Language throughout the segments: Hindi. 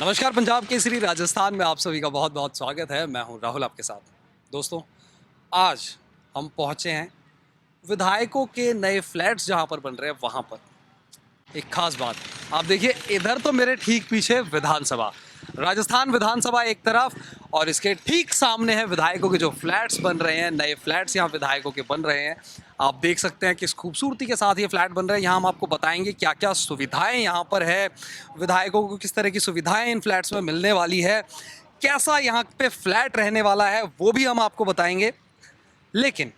नमस्कार, पंजाब केसरी राजस्थान में आप सभी का बहुत बहुत स्वागत है। मैं हूं राहुल आपके साथ। दोस्तों, आज हम पहुंचे हैं विधायकों के नए फ्लैट्स जहां पर बन रहे हैं वहां पर। एक खास बात, आप देखिए इधर तो मेरे ठीक पीछे विधानसभा, राजस्थान विधानसभा एक तरफ, और इसके ठीक सामने है विधायकों के जो फ्लैट्स बन रहे हैं, नए फ्लैट्स यहाँ विधायकों के बन रहे हैं। आप देख सकते हैं किस खूबसूरती के साथ ये फ्लैट बन रहे हैं। यहाँ हम आपको बताएंगे क्या क्या सुविधाएं यहाँ पर है, विधायकों को किस तरह की सुविधाएं इन फ्लैट्स में मिलने वाली है, कैसा यहाँ पे फ्लैट रहने वाला है वो भी हम आपको बताएंगे। लेकिन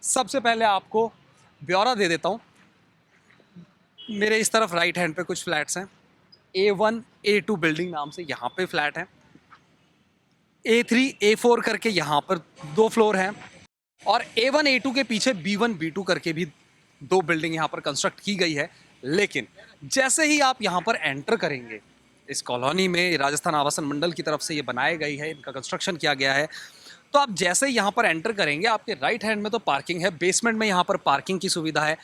सबसे पहले आपको ब्यौरा दे देता हूँ। मेरे इस तरफ राइट हैंड पे कुछ फ्लैट्स हैं। A1 A2 बिल्डिंग नाम से यहाँ पे फ्लैट है। A3 A4 करके यहाँ पर 2 फ्लोर हैं, और A1 A2 के पीछे B1 B2 करके भी 2 बिल्डिंग यहाँ पर कंस्ट्रक्ट की गई है। लेकिन जैसे ही आप यहाँ पर एंटर करेंगे इस कॉलोनी में, राजस्थान आवासन मंडल की तरफ से ये बनाई गई है, इनका कंस्ट्रक्शन किया गया है, तो आप जैसे ही यहाँ पर एंटर करेंगे आपके राइट हैंड में तो पार्किंग है, बेसमेंट में यहाँ पर पार्किंग की सुविधा है,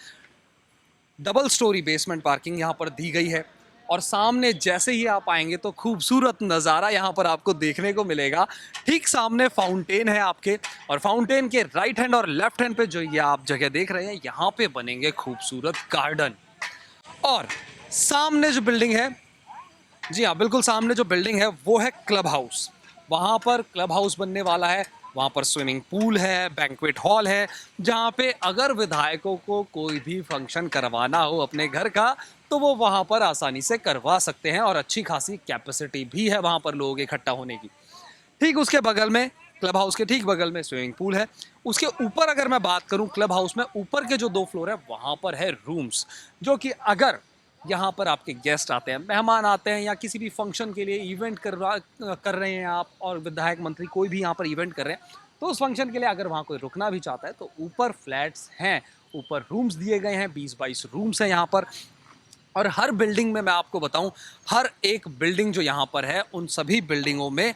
डबल स्टोरी बेसमेंट पार्किंग यहाँ पर दी गई है। और सामने जैसे ही आप आएंगे तो खूबसूरत नज़ारा यहाँ पर आपको देखने को मिलेगा। ठीक सामने फाउंटेन है आपके, और फाउंटेन के राइट हैंड और लेफ्ट हैंड पे जो ये आप जगह देख रहे हैं, यहाँ पे बनेंगे खूबसूरत गार्डन। और सामने जो बिल्डिंग है, जी हाँ बिल्कुल सामने जो बिल्डिंग है वो है क्लब हाउस। वहाँ पर क्लब हाउस बनने वाला है, वहाँ पर स्विमिंग पूल है, बैंक्वेट हॉल है, जहाँ पे अगर विधायकों को कोई भी फंक्शन करवाना हो अपने घर का तो वो वहाँ पर आसानी से करवा सकते हैं, और अच्छी खासी कैपेसिटी भी है वहाँ पर लोगों के इकट्ठा होने की। ठीक उसके बगल में, क्लब हाउस के ठीक बगल में स्विमिंग पूल है। उसके ऊपर अगर मैं बात करूँ, क्लब हाउस में ऊपर के जो 2 फ्लोर है वहाँ पर है रूम्स, जो कि अगर यहाँ पर आपके गेस्ट आते हैं, मेहमान आते हैं, या किसी भी फंक्शन के लिए इवेंट कर रहे हैं आप, और विधायक मंत्री कोई भी यहाँ पर इवेंट कर रहे हैं, तो उस फंक्शन के लिए अगर वहाँ कोई रुकना भी चाहता है तो ऊपर फ्लैट्स हैं, ऊपर रूम्स दिए गए हैं, 20-22 रूम्स हैं यहाँ पर। और हर बिल्डिंग में मैं आपको बताऊं, हर एक बिल्डिंग जो यहाँ पर है उन सभी बिल्डिंगों में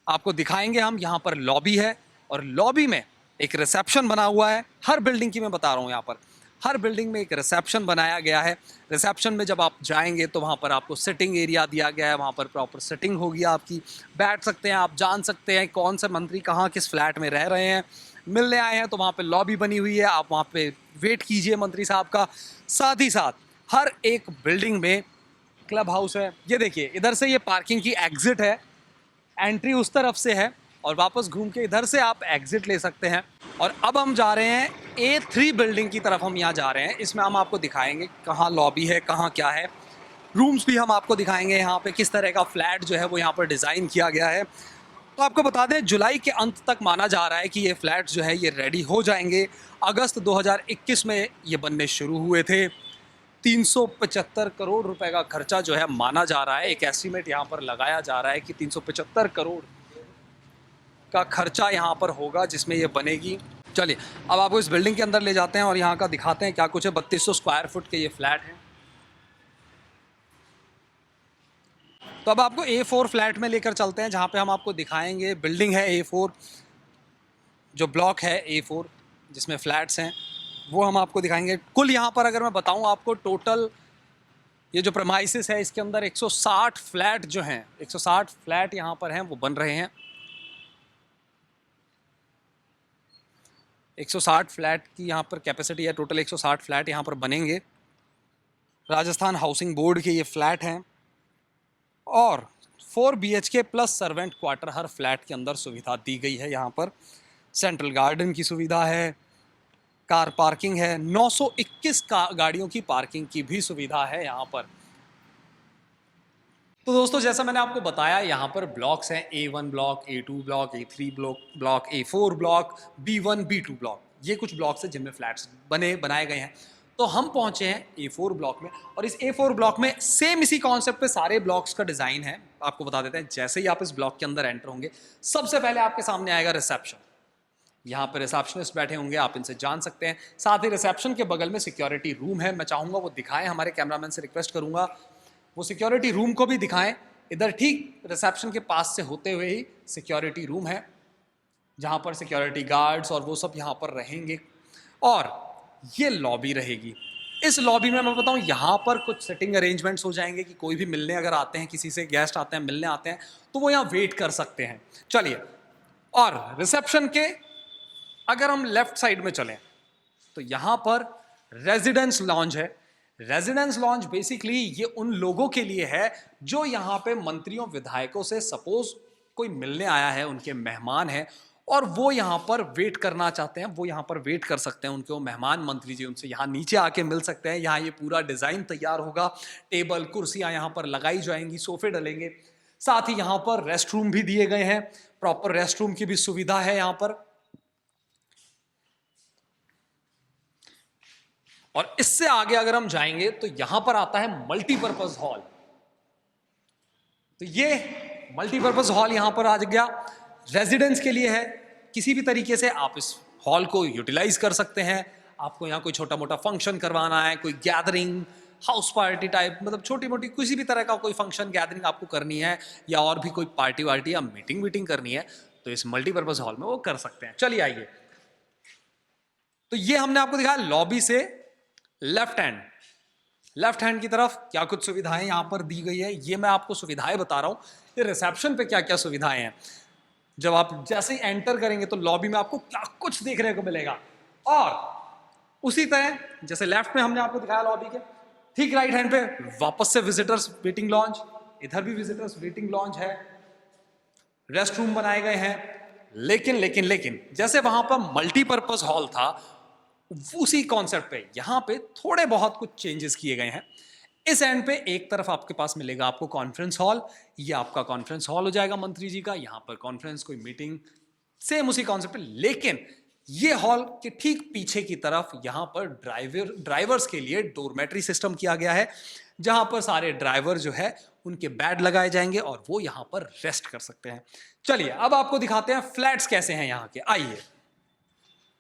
आपको दिखाएंगे हम, यहाँ पर लॉबी है, और लॉबी में एक रिसेप्शन बना हुआ है। हर बिल्डिंग की मैं बता रहा हूँ, यहाँ पर हर बिल्डिंग में एक रिसेप्शन बनाया गया है। रिसेप्शन में जब आप जाएंगे तो वहाँ पर आपको सिटिंग एरिया दिया गया है, वहाँ पर प्रॉपर सिटिंग होगी, आपकी बैठ सकते हैं, आप जान सकते हैं कौन से मंत्री कहाँ किस फ्लैट में रह रहे हैं, मिलने आए हैं तो वहाँ पे लॉबी बनी हुई है, आप वहाँ पे वेट कीजिए मंत्री साहब का। साथ ही साथ हर एक बिल्डिंग में क्लब हाउस है। ये देखिए इधर से ये पार्किंग की एग्जिट है, एंट्री उस तरफ से है, और वापस घूम के इधर से आप एग्जिट ले सकते हैं। और अब हम जा रहे हैं A3 बिल्डिंग की तरफ, हम यहाँ जा रहे हैं। इसमें हम आपको दिखाएंगे कहाँ लॉबी है, कहाँ क्या है, रूम्स भी हम आपको दिखाएंगे, यहाँ पे किस तरह का फ्लैट जो है वो यहाँ पर डिज़ाइन किया गया है। तो आपको बता दें, जुलाई के अंत तक माना जा रहा है कि ये फ्लैट जो है ये रेडी हो जाएंगे। अगस्त 2021 में ये बनने शुरू हुए थे। 375 करोड़ रुपए का खर्चा जो है माना जा रहा है, एक एस्टीमेट यहाँ पर लगाया जा रहा है कि 375 करोड़ का खर्चा यहाँ पर होगा जिसमें ये बनेगी। चलिए अब आपको इस बिल्डिंग के अंदर ले जाते हैं और यहाँ का दिखाते हैं क्या कुछ है। 3200 स्क्वायर फुट के ये फ्लैट हैं। तो अब आपको A4 फ्लैट में लेकर चलते हैं, जहाँ पे हम आपको दिखाएंगे बिल्डिंग है A4, जो ब्लॉक है A4 जिसमें फ्लैट्स हैं वो हम आपको दिखाएंगे। कुल यहाँ पर अगर मैं बताऊँ आपको, टोटल ये जो प्रेमाइसिस है इसके अंदर 160 फ्लैट जो हैं, 160 फ्लैट यहाँ पर हैं वो बन रहे हैं। 160 फ्लैट की यहाँ पर कैपेसिटी है, टोटल 160 फ्लैट यहाँ पर बनेंगे। राजस्थान हाउसिंग बोर्ड के ये फ्लैट हैं, और 4 BHK प्लस सर्वेंट क्वार्टर हर फ्लैट के अंदर सुविधा दी गई है। यहाँ पर सेंट्रल गार्डन की सुविधा है, कार पार्किंग है, 921 गाड़ियों की पार्किंग की भी सुविधा है यहाँ पर। तो दोस्तों, जैसा मैंने आपको बताया, यहाँ पर ब्लॉक्स हैं, A1 block, A2 block, A3 block, A4 block, B1 B2 block. ये कुछ ब्लॉक्स हैं जिनमें फ्लैट्स बनाए गए हैं। तो हम पहुंचे हैं A4 ब्लॉक में, और इस A4 ब्लॉक में सेम इसी कॉन्सेप्ट पे सारे ब्लॉक्स का डिज़ाइन है। आपको बता देते हैं, जैसे ही आप इस ब्लॉक के अंदर एंटर होंगे, सबसे पहले आपके सामने आएगा रिसेप्शन। यहाँ पर रिसेप्शनिस्ट बैठे होंगे, आप इनसे जान सकते हैं। साथ ही रिसेप्शन के बगल में सिक्योरिटी रूम है, मैं चाहूँगा वो दिखाएं, हमारे कैमरामैन से रिक्वेस्ट करूँगा वो सिक्योरिटी रूम को भी दिखाएं। इधर ठीक रिसेप्शन के पास से होते हुए ही सिक्योरिटी रूम है, जहाँ पर सिक्योरिटी गार्ड्स और वो सब यहाँ पर रहेंगे, और ये लॉबी रहेगी। इस लॉबी में मैं बताऊं यहाँ पर कुछ सिटिंग अरेंजमेंट्स हो जाएंगे कि कोई भी मिलने अगर आते हैं, किसी से गेस्ट आते हैं, मिलने आते हैं, तो वो यहाँ वेट कर सकते हैं। चलिए, और रिसेप्शन के अगर हम लेफ्ट साइड में चलें तो यहाँ पर रेजिडेंस लॉन्ज है। रेजिडेंस लॉन्ज बेसिकली ये उन लोगों के लिए है जो यहाँ पे मंत्रियों विधायकों से सपोज कोई मिलने आया है, उनके मेहमान हैं और वो यहाँ पर वेट करना चाहते हैं, वो यहाँ पर वेट कर सकते हैं। उनके वो मेहमान मंत्री जी उनसे यहाँ नीचे आके मिल सकते हैं। यहाँ ये पूरा डिजाइन तैयार होगा, टेबल कुर्सियां यहाँ पर लगाई जाएंगी, सोफे डलेंगे। साथ ही यहाँ पर रेस्ट रूम भी दिए गए हैं, प्रॉपर रेस्ट रूम की भी सुविधा है यहाँ पर। और इससे आगे अगर हम जाएंगे तो यहां पर आता है मल्टीपर्पज हॉल। तो ये मल्टीपर्पज हॉल यहां पर आ गया, रेजिडेंस के लिए है। किसी भी तरीके से आप इस हॉल को यूटिलाइज कर सकते हैं। आपको यहाँ कोई छोटा मोटा फंक्शन करवाना है, कोई गैदरिंग, हाउस पार्टी टाइप, मतलब छोटी मोटी किसी भी तरह का कोई फंक्शन गैदरिंग आपको करनी है, या और भी कोई पार्टी वार्टी या मीटिंग वीटिंग करनी है, तो इस मल्टीपर्पज हॉल में वो कर सकते हैं। चलिए आइए, तो ये हमने आपको दिखाया लॉबी से लेफ्ट हैंड की तरफ क्या कुछ सुविधाएं यहां पर दी गई है। ये मैं आपको सुविधाएं बता रहा हूं, ये रिसेप्शन पे क्या क्या सुविधाएं हैं। जब आप जैसे ही एंटर करेंगे तो लॉबी में आपको क्या कुछ देखने को मिलेगा। और उसी तरह जैसे लेफ्ट में हमने आपको दिखाया लॉबी के ठीक राइट हैंड पे वापस से विजिटर्स वेटिंग लॉन्ज, इधर भी विजिटर्स वेटिंग लॉन्ज है, रेस्ट रूम बनाए गए हैं। लेकिन जैसे वहां पर मल्टीपर्पज हॉल था, उसी कॉन्सेप्ट पे यहां पे थोड़े बहुत कुछ चेंजेस किए गए हैं। इस एंड पे एक तरफ आपके पास मिलेगा आपको कॉन्फ्रेंस हॉल, ये आपका कॉन्फ्रेंस हॉल हो जाएगा मंत्री जी का। यहां पर कॉन्फ्रेंस, कोई मीटिंग, सेम उसी कॉन्सेप्ट पे। लेकिन ये हॉल के ठीक पीछे की तरफ यहां पर ड्राइवर्स के लिए डोरमेट्री सिस्टम किया गया है, जहां पर सारे ड्राइवर जो है उनके बेड लगाए जाएंगे और वो यहां पर रेस्ट कर सकते हैं। चलिए अब आपको दिखाते हैं फ्लैट्स कैसे हैं यहां के, आइए।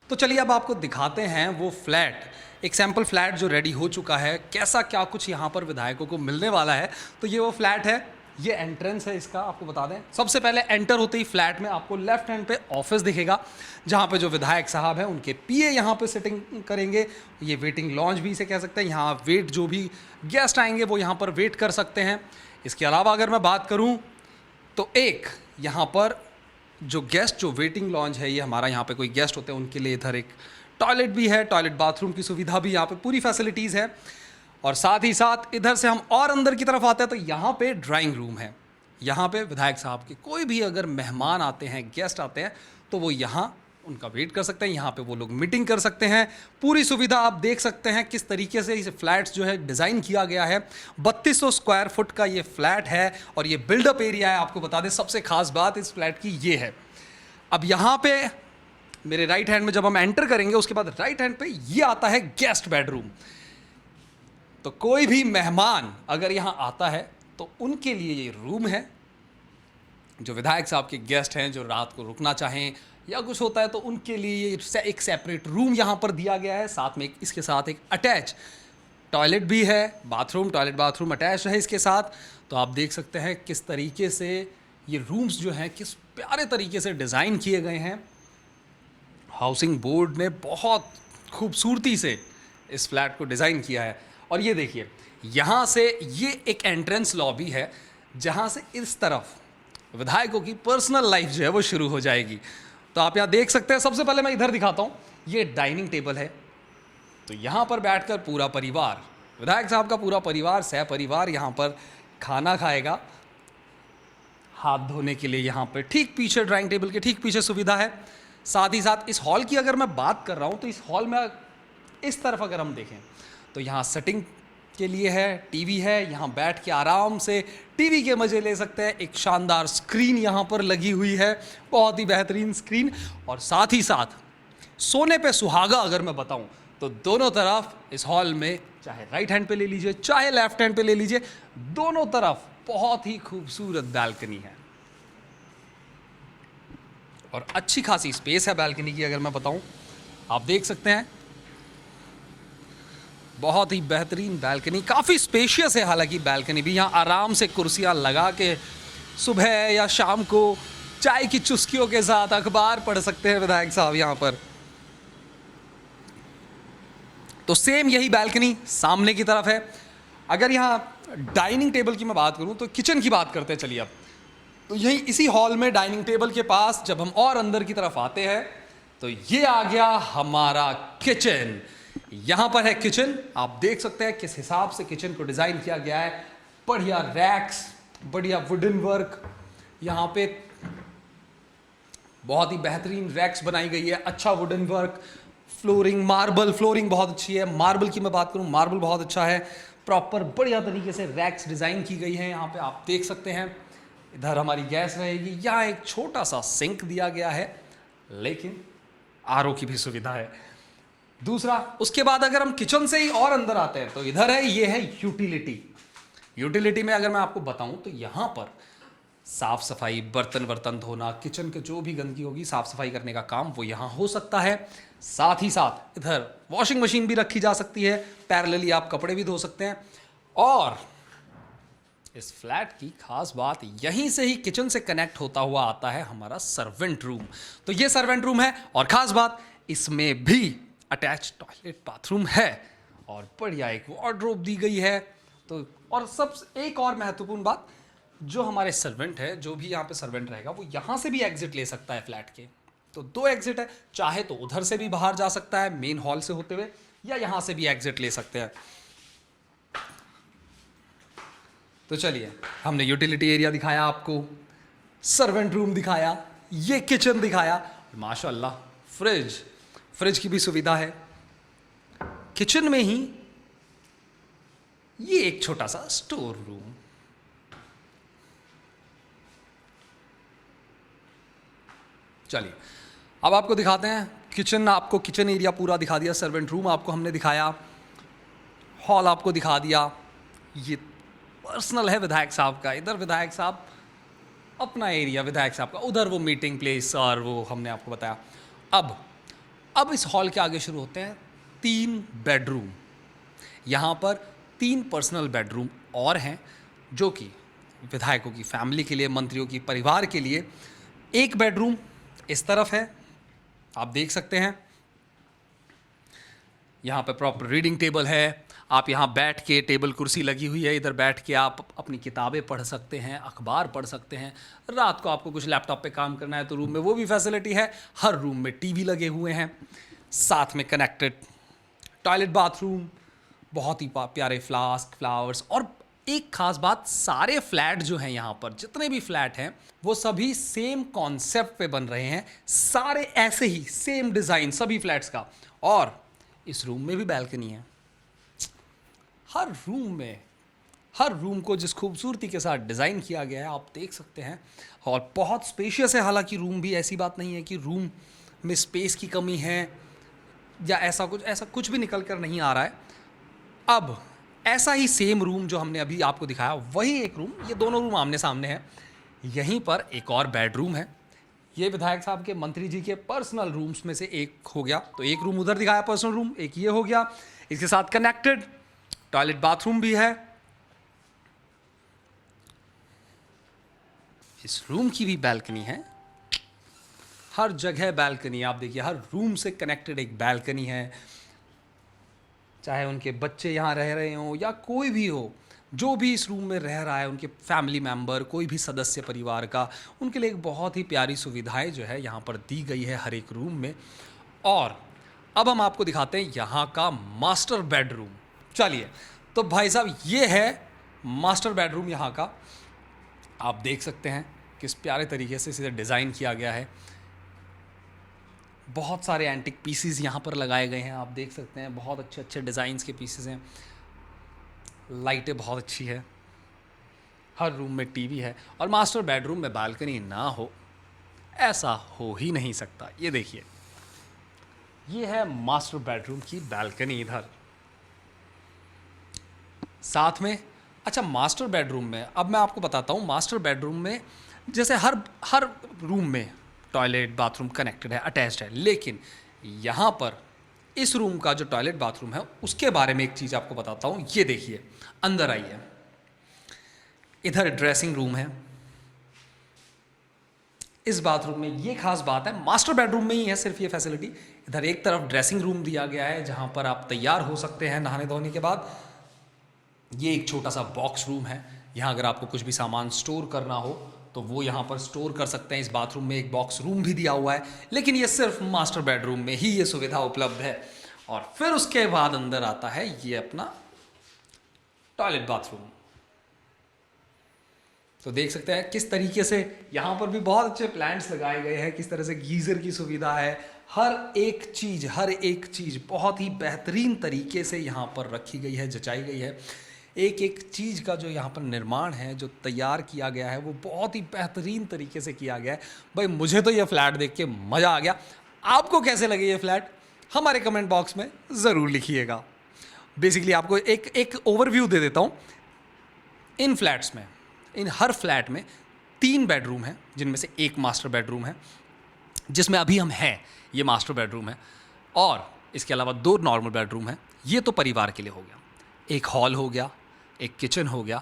तो चलिए अब आपको दिखाते हैं वो फ्लैट, एक सैंपल फ्लैट जो रेडी हो चुका है, कैसा क्या कुछ यहाँ पर विधायकों को मिलने वाला है। तो ये वो फ्लैट है, ये एंट्रेंस है इसका। आपको बता दें, सबसे पहले एंटर होते ही फ्लैट में आपको लेफ्ट हैंड पे ऑफिस दिखेगा, जहाँ पे जो विधायक साहब हैं उनके पीए यहाँ पे सिटिंग करेंगे। ये वेटिंग लॉन्ज भी इसे कह सकते हैं, यहाँ वेट जो भी गेस्ट आएंगे वो यहाँ पर वेट कर सकते हैं। इसके अलावा अगर मैं बात करूँ तो एक यहाँ पर जो गेस्ट, जो वेटिंग लॉन्ज है, ये हमारा यहाँ पे कोई गेस्ट होते हैं उनके लिए इधर एक टॉयलेट भी है, टॉयलेट बाथरूम की सुविधा भी यहाँ पे पूरी फैसिलिटीज़ है। और साथ ही साथ इधर से हम और अंदर की तरफ आते हैं तो यहाँ पे ड्राइंग रूम है। यहाँ पे विधायक साहब के कोई भी अगर मेहमान आते हैं, गेस्ट आते हैं, तो वो यहाँ उनका वेट कर सकते हैं। यहाँ पे वो लोग मीटिंग कर सकते हैं। पूरी सुविधा आप देख सकते हैं किस तरीके से इस फ्लैट्स जो है डिज़ाइन किया गया है। 3200 स्क्वायर फुट का ये फ्लैट है और ये बिल्डअप एरिया है। आपको बता दें सबसे खास बात इस फ्लैट की ये है। अब यहाँ पे मेरे राइट हैंड में जब हम एंटर करेंगे, उसके बाद राइट हैंड पे ये आता है गेस्ट बेडरूम। तो कोई भी मेहमान अगर यहाँ आता है तो उनके लिए ये रूम है। जो विधायक साहब के गेस्ट हैं जो रात को रुकना चाहें या कुछ होता है तो उनके लिए एक सेपरेट रूम यहाँ पर दिया गया है। साथ में इसके साथ एक अटैच टॉयलेट भी है, बाथरूम, टॉयलेट बाथरूम अटैच है इसके साथ। तो आप देख सकते हैं किस तरीके से ये रूम्स जो हैं किस प्यारे तरीके से डिज़ाइन किए गए हैं। हाउसिंग बोर्ड ने बहुत खूबसूरती से इस फ्लैट को डिज़ाइन किया है। और ये देखिए, यहाँ से ये एक एंट्रेंस लॉबी है जहाँ से इस तरफ विधायकों की पर्सनल लाइफ जो है वो शुरू हो जाएगी। तो आप यहाँ देख सकते हैं, सबसे पहले मैं इधर दिखाता हूँ, ये डाइनिंग टेबल है। तो यहाँ पर बैठकर पूरा परिवार, विधायक साहब का पूरा परिवार, सह परिवार यहाँ पर खाना खाएगा। हाथ धोने के लिए यहाँ पर ठीक पीछे, ड्राइनिंग टेबल के ठीक पीछे सुविधा है। साथ ही साथ इस हॉल की अगर मैं बात कर रहा हूँ तो इस हॉल में इस तरफ अगर हम देखें तो यहाँ सेटिंग के लिए है, टीवी है, यहाँ बैठ के आराम से टीवी के मज़े ले सकते हैं। एक शानदार स्क्रीन यहाँ पर लगी हुई है, बहुत ही बेहतरीन स्क्रीन। और साथ ही साथ सोने पे सुहागा अगर मैं बताऊं तो दोनों तरफ इस हॉल में, चाहे राइट हैंड पे ले लीजिए चाहे लेफ्ट हैंड पे ले लीजिए, दोनों तरफ बहुत ही खूबसूरत बालकनी है और अच्छी खासी स्पेस है बालकनी की। अगर मैं बताऊं, आप देख सकते हैं बहुत ही बेहतरीन बालकनी, काफ़ी स्पेशियस है। हालांकि बालकनी भी, यहाँ आराम से कुर्सियाँ लगा के सुबह या शाम को चाय की चुस्कियों के साथ अखबार पढ़ सकते हैं विधायक साहब यहाँ पर। तो सेम यही बैल्कनी सामने की तरफ है। अगर यहाँ डाइनिंग टेबल की मैं बात करूँ तो किचन की बात करते हैं चलिए अब। तो यही इसी हॉल में डाइनिंग टेबल के पास जब हम और अंदर की तरफ आते हैं तो ये आ गया हमारा किचन। यहां पर है किचन, आप देख सकते हैं किस हिसाब से किचन को डिजाइन किया गया है। बढ़िया रैक्स, बढ़िया वुडन वर्क, यहां पे बहुत ही बेहतरीन रैक्स बनाई गई है, अच्छा wooden work, flooring, marble flooring बहुत अच्छी है। मार्बल की मैं बात करूं, मार्बल बहुत अच्छा है, प्रॉपर बढ़िया तरीके से रैक्स डिजाइन की गई है। यहाँ पे आप देख सकते हैं इधर हमारी गैस रहेगी, यहाँ एक छोटा सा सिंक दिया गया है, लेकिन आरओ की भी सुविधा है। दूसरा, उसके बाद अगर हम किचन से ही और अंदर आते हैं तो इधर है, ये है यूटिलिटी। यूटिलिटी में अगर मैं आपको बताऊं तो यहां पर साफ सफाई, बर्तन धोना, किचन के जो भी गंदगी होगी साफ सफाई करने का काम वो यहां हो सकता है। साथ ही साथ इधर वॉशिंग मशीन भी रखी जा सकती है, पैरेलली आप कपड़े भी धो सकते हैं। और इस फ्लैट की खास बात, यहीं से ही किचन से कनेक्ट होता हुआ आता है हमारा सर्वेंट रूम। तो ये सर्वेंट रूम है, और खास बात इसमें भी अटैच टॉयलेट बाथरूम है, और बढ़िया एक वार्डरोब दी गई है। तो और सब एक और महत्वपूर्ण बात, जो हमारे सर्वेंट है, जो भी यहाँ पे सर्वेंट रहेगा वो यहाँ से भी एग्जिट ले सकता है फ्लैट के। तो 2 एग्जिट है, चाहे तो उधर से भी बाहर जा सकता है मेन हॉल से होते हुए, या यहाँ से भी एग्जिट ले सकते हैं। तो चलिए, हमने यूटिलिटी एरिया दिखाया आपको, सर्वेंट रूम दिखाया, ये किचन दिखाया, माशाल्लाह फ्रिज की भी सुविधा है। किचन में ही ये एक छोटा सा स्टोर रूम। चलिए अब आपको दिखाते हैं किचन। आपको किचन एरिया पूरा दिखा दिया, सर्वेंट रूम आपको हमने दिखाया, हॉल आपको दिखा दिया। ये पर्सनल है विधायक साहब का, इधर विधायक साहब अपना एरिया, विधायक साहब का उधर वो मीटिंग प्लेस, और वो हमने आपको बताया। अब इस हॉल के आगे शुरू होते हैं 3 बेडरूम। यहाँ पर 3 पर्सनल बेडरूम और हैं, जो कि विधायकों की फैमिली के लिए, मंत्रियों की परिवार के लिए। एक बेडरूम इस तरफ है, आप देख सकते हैं, यहाँ पे प्रॉपर रीडिंग टेबल है। आप यहाँ बैठ के, टेबल कुर्सी लगी हुई है, इधर बैठ के आप अपनी किताबें पढ़ सकते हैं, अखबार पढ़ सकते हैं। रात को आपको कुछ लैपटॉप पे काम करना है तो रूम में वो भी फैसिलिटी है। हर रूम में टीवी लगे हुए हैं, साथ में कनेक्टेड टॉयलेट बाथरूम, बहुत ही प्यारे फ्लास्क, फ्लावर्स। और एक खास बात, सारे फ्लैट जो हैं यहाँ पर, जितने भी फ्लैट हैं वो सभी सेम कॉन्सेप्ट पे बन रहे हैं, सारे ऐसे ही सेम डिज़ाइन सभी फ्लैट्स का। और इस रूम में भी बैल्कनी है। हर रूम को जिस खूबसूरती के साथ डिज़ाइन किया गया है आप देख सकते हैं, और बहुत स्पेशियस है। हालांकि रूम भी, ऐसी बात नहीं है कि रूम में स्पेस की कमी है या ऐसा कुछ भी निकल कर नहीं आ रहा है। अब ऐसा ही सेम रूम जो हमने अभी आपको दिखाया, वही एक रूम, ये दोनों रूम आमने सामने हैं। यहीं पर एक और बेडरूम है, ये विधायक साहब के, मंत्री जी के पर्सनल रूम्स में से एक हो गया। तो एक रूम उधर दिखाया पर्सनल रूम, एक ये हो गया। इसके साथ कनेक्टेड टॉयलेट बाथरूम भी है। इस रूम की भी बैल्कनी है, हर जगह बैल्कनी। आप देखिए, हर रूम से कनेक्टेड एक बैल्कनी है। चाहे उनके बच्चे यहाँ रह रहे हों या कोई भी हो, जो भी इस रूम में रह रहा है, उनके फैमिली मेम्बर, कोई भी सदस्य परिवार का, उनके लिए एक बहुत ही प्यारी सुविधाएं जो है यहाँ पर दी गई है हर एक रूम में। और अब हम आपको दिखाते हैं यहाँ का मास्टर बेडरूम। चलिए, तो भाई साहब ये है मास्टर बेडरूम यहाँ का। आप देख सकते हैं किस प्यारे तरीके से इसे डिज़ाइन किया गया है। बहुत सारे एंटिक पीसीज यहाँ पर लगाए गए हैं, आप देख सकते हैं, बहुत अच्छे अच्छे डिज़ाइंस के पीसेस हैं। लाइटें बहुत अच्छी है, हर रूम में टीवी है, और मास्टर बेडरूम में बालकनी ना हो ऐसा हो ही नहीं सकता। ये देखिए, ये है मास्टर बेडरूम की बालकनी इधर साथ में। अच्छा, मास्टर बेडरूम में अब मैं आपको बताता हूँ, मास्टर बेडरूम में जैसे हर रूम में टॉयलेट बाथरूम कनेक्टेड है, अटैच्ड है, लेकिन यहाँ पर इस रूम का जो टॉयलेट बाथरूम है उसके बारे में एक चीज़ आपको बताता हूँ। ये देखिए, अंदर आइए, इधर ड्रेसिंग रूम है, इस बाथरूम में ये खास बात है, मास्टर बेडरूम में ही है सिर्फ ये फैसिलिटी। इधर एक तरफ ड्रेसिंग रूम दिया गया है जहाँ पर आप तैयार हो सकते हैं नहाने धोने के बाद। ये एक छोटा सा बॉक्स रूम है, यहाँ अगर आपको कुछ भी सामान स्टोर करना हो तो वो यहाँ पर स्टोर कर सकते हैं। इस बाथरूम में एक बॉक्स रूम भी दिया हुआ है, लेकिन ये सिर्फ मास्टर बेडरूम में ही ये सुविधा उपलब्ध है। और फिर उसके बाद अंदर आता है ये अपना टॉयलेट बाथरूम। तो देख सकते हैं किस तरीके से यहाँ पर भी बहुत अच्छे प्लांट्स लगाए गए हैं, किस तरह से गीज़र की सुविधा है। हर एक चीज़ बहुत ही बेहतरीन तरीके से यहाँ पर रखी गई है, जचाई गई है। एक एक चीज़ का जो यहाँ पर निर्माण है, जो तैयार किया गया है, वो बहुत ही बेहतरीन तरीके से किया गया है। भाई मुझे तो ये फ्लैट देख के मज़ा आ गया। आपको कैसे लगे ये फ्लैट, हमारे कमेंट बॉक्स में ज़रूर लिखिएगा। बेसिकली आपको एक ओवरव्यू दे देता हूँ। इन फ्लैट्स में, इन हर फ्लैट में 3 बेडरूम हैं, जिनमें से एक मास्टर बेडरूम है, जिसमें अभी हम हैं, ये मास्टर बेडरूम है। और इसके अलावा 2 नॉर्मल बेडरूम हैं। ये तो परिवार के लिए हो गया। एक हॉल हो गया, एक किचन हो गया।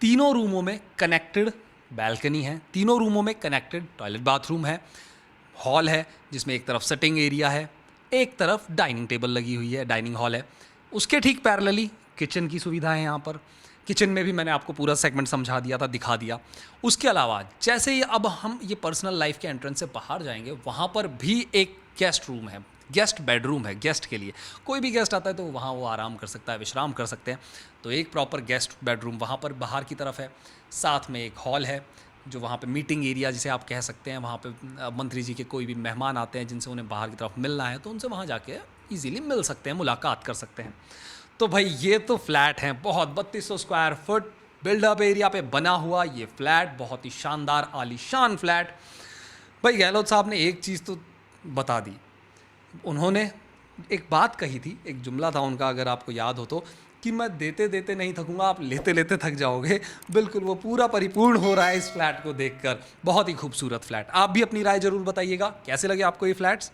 तीनों रूमों में कनेक्टेड बैल्कनी है, तीनों रूमों में कनेक्टेड टॉयलेट बाथरूम है। हॉल है जिसमें एक तरफ सिटिंग एरिया है, एक तरफ डाइनिंग टेबल लगी हुई है, डाइनिंग हॉल है। उसके ठीक पैरेलली किचन की सुविधा है यहाँ पर। किचन में भी मैंने आपको पूरा सेगमेंट समझा दिया था, दिखा दिया। उसके अलावा जैसे ही अब हम ये पर्सनल लाइफ के एंट्रेंस से बाहर जाएंगे, वहाँ पर भी एक गेस्ट रूम है, गेस्ट बेडरूम है। गेस्ट के लिए कोई भी गेस्ट आता है तो वहाँ वो आराम कर सकता है, विश्राम कर सकते हैं। तो एक प्रॉपर गेस्ट बेडरूम वहाँ पर बाहर की तरफ है। साथ में एक हॉल है, जो वहाँ पे मीटिंग एरिया जिसे आप कह सकते हैं। वहाँ पे मंत्री जी के कोई भी मेहमान आते हैं जिनसे उन्हें बाहर की तरफ मिलना है, तो उनसे वहाँ जाके इजीली मिल सकते हैं, मुलाकात कर सकते हैं। तो भाई ये तो फ्लैट हैं, बहुत 3200 स्क्वायर फुट बिल्डअप एरिया पे बना हुआ ये फ्लैट, बहुत ही शानदार आलीशान फ्लैट। भाई गहलोत साहब ने एक चीज़ तो बता दी। उन्होंने एक बात कही थी, एक जुमला था उनका, अगर आपको याद हो तो, कि मैं देते देते नहीं थकूंगा, आप लेते लेते थक जाओगे। बिल्कुल वो पूरा परिपूर्ण हो रहा है इस फ्लैट को देखकर। बहुत ही खूबसूरत फ्लैट। आप भी अपनी राय जरूर बताइएगा, कैसे लगे आपको ये फ्लैट्स।